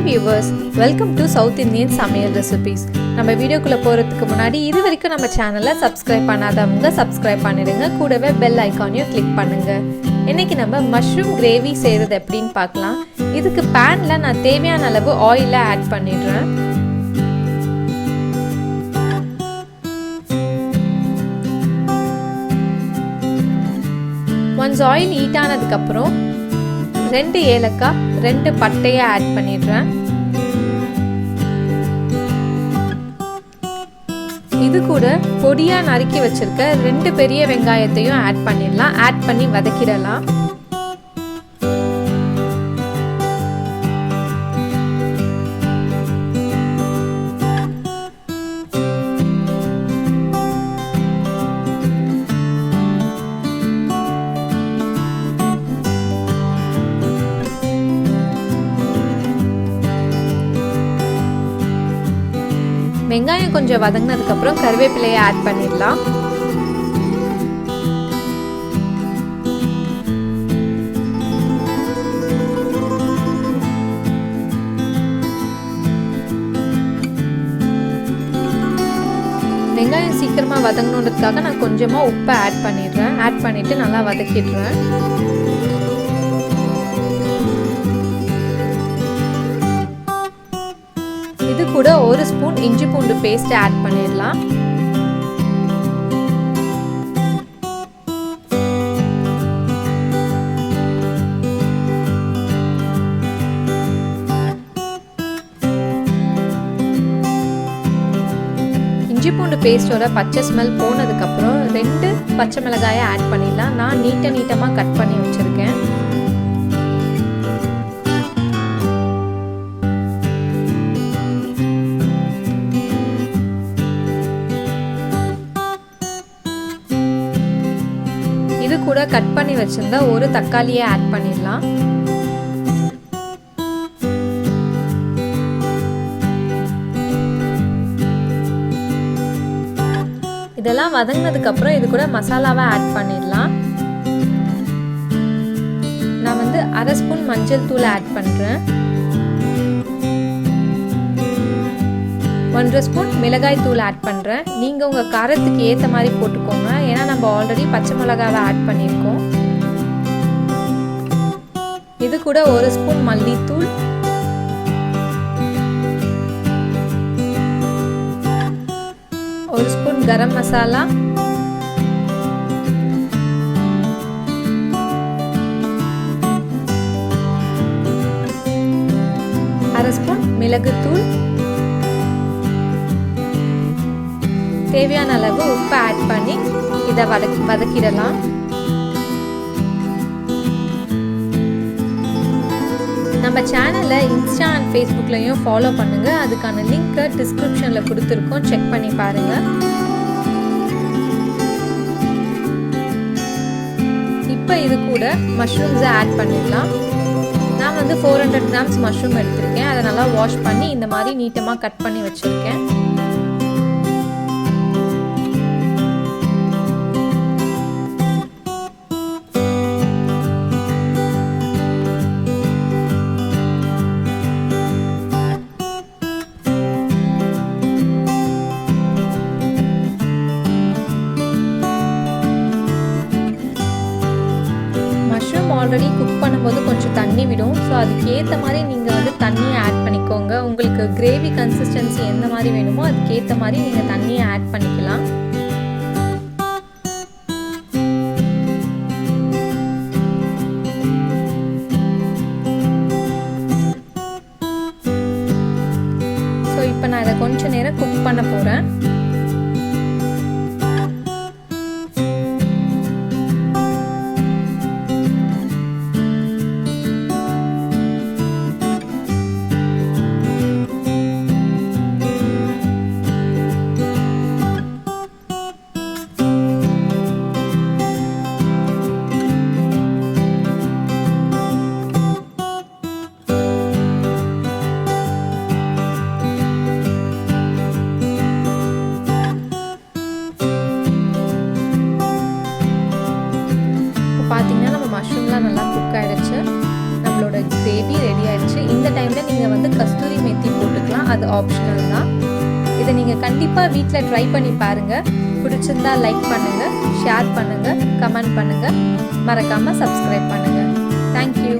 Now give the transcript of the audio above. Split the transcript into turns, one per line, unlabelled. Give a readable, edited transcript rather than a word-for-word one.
viewers, welcome to South Indian Samayal Recipes. நம்ம வீடியோக்குள்ள போறதுக்கு முன்னாடி இது வரைக்கும் நம்ம சேனலை சப்ஸ்கிரைப் பண்ணாதவங்க சப்ஸ்கிரைப் பண்ணிடுங்க. கூடவே பெல் ஐகானையும் கிளிக் பண்ணுங்க. இன்னைக்கு நம்ம மஷ்ரூம் கிரேவி செய்யறது எப்படின்னு பார்க்கலாம். இதுக்கு பேன்ல நான் தேவையான அளவு ஆயிலை ஆட் பண்ணிடுறேன். ஒன்ஸ் ஆயில் ஹீட் ஆனதுக்கு அப்புறம் 2 ஏலக்காய் 2 பட்டையை ஆட் பண்ணிடுறேன். இது கூட பொடியா நறுக்கி வச்சிருக்க 2 பெரிய வெங்காயத்தையும் ஆட் பண்ணிடலாம். ஆட் பண்ணி வதக்கிடலாம். வெங்காயம் கொஞ்சம் வதங்கினதுக்கு அப்புறம் கறிவேப்பிலையை ஆட் பண்ணிடலாம். வெங்காயம் சீக்கிரமா வதங்கணுன்றதுக்காக நான் கொஞ்சமா உப்பை ஆட் பண்ணிடுறேன். ஆட் பண்ணிட்டு நல்லா வதக்கிடுறேன். இது கூட 1 ஸ்பூன் இஞ்சி பூண்டு பேஸ்ட் ஆட் பண்ணிடலாம். இஞ்சி பூண்டு பேஸ்டோட பச்சை ஸ்மெல் போனதுக்கு அப்புறம் 2 பச்சை மிளகாயை ஆட் பண்ணிடலாம். நான் நீட்டமா கட் பண்ணி வச்சிருக்கேன். இது கூட கட் பண்ணி வச்சிருந்த ஒரு தக்காளியை ஆட் பண்ணிடலாம். இதெல்லாம் வதங்கினதுக்கு அப்புறம் இது கூட மசாலாவை ஆட் பண்ணிடலாம். நான் 1/2 ஸ்பூன் மஞ்சள் தூள் ஆட் பண்றேன். 1 ஸ்பூன் மிளகாய் தூள் ஆட் பண்ணுறேன். நீங்கள் உங்கள் காரத்துக்கு ஏற்ற மாதிரி போட்டுக்கோங்க. ஏன்னா நம்ம ஆல்ரெடி பச்சை மிளகாவை ஆட் பண்ணியிருக்கோம். இது கூட 1 ஸ்பூன் மல்லித்தூள், 1 ஸ்பூன் கரம் மசாலா, 1/2 ஸ்பூன் மிளகுத்தூள், தேவையான அளவு உப்பு ஆட் பண்ணி இதை வதக்கிடலாம். நம்ம சேனலை இன்ஸ்டா அண்ட் ஃபேஸ்புக்லையும் ஃபாலோ பண்ணுங்க. அதுக்கான லிங்க் டிஸ்கிரிப்ஷன்ல கொடுத்துருக்கோம். செக் பண்ணி பாருங்க. இப்போ இது கூட மஷ்ரூம்ஸை ஆட் பண்ணிடலாம். நான் 400 கிராம்ஸ் மஷ்ரூம் எடுத்திருக்கேன். அதை நல்லா வாஷ் பண்ணி இந்த மாதிரி நீட்டமாக கட் பண்ணி வச்சுருக்கேன். ஆல்ரெடி குக் பண்ணும்போது கொஞ்சம் தண்ணி விடும். ஸோ அதுக்கு ஏற்ற மாதிரி நீங்கள் தண்ணியை ஆட் பண்ணிக்கோங்க. உங்களுக்கு கிரேவி கன்சிஸ்டன்சி எந்த மாதிரி வேணுமோ அதுக்கு ஏற்ற மாதிரி நீங்கள் தண்ணியை ஆட் பண்ணிக்கலாம். ஸோ இப்போ நான் இதை கொஞ்ச நேரம் குக் பண்ண போகிறேன். அது ஆப்ஷனல் தான். இதை நீங்கள் கண்டிப்பாக வீட்டில் ட்ரை பண்ணி பாருங்கள். பிடிச்சிருந்தா லைக் பண்ணுங்கள், ஷேர் பண்ணுங்கள், கமெண்ட் பண்ணுங்கள், மறக்காமல் சப்ஸ்கிரைப் பண்ணுங்கள். தேங்க்யூ.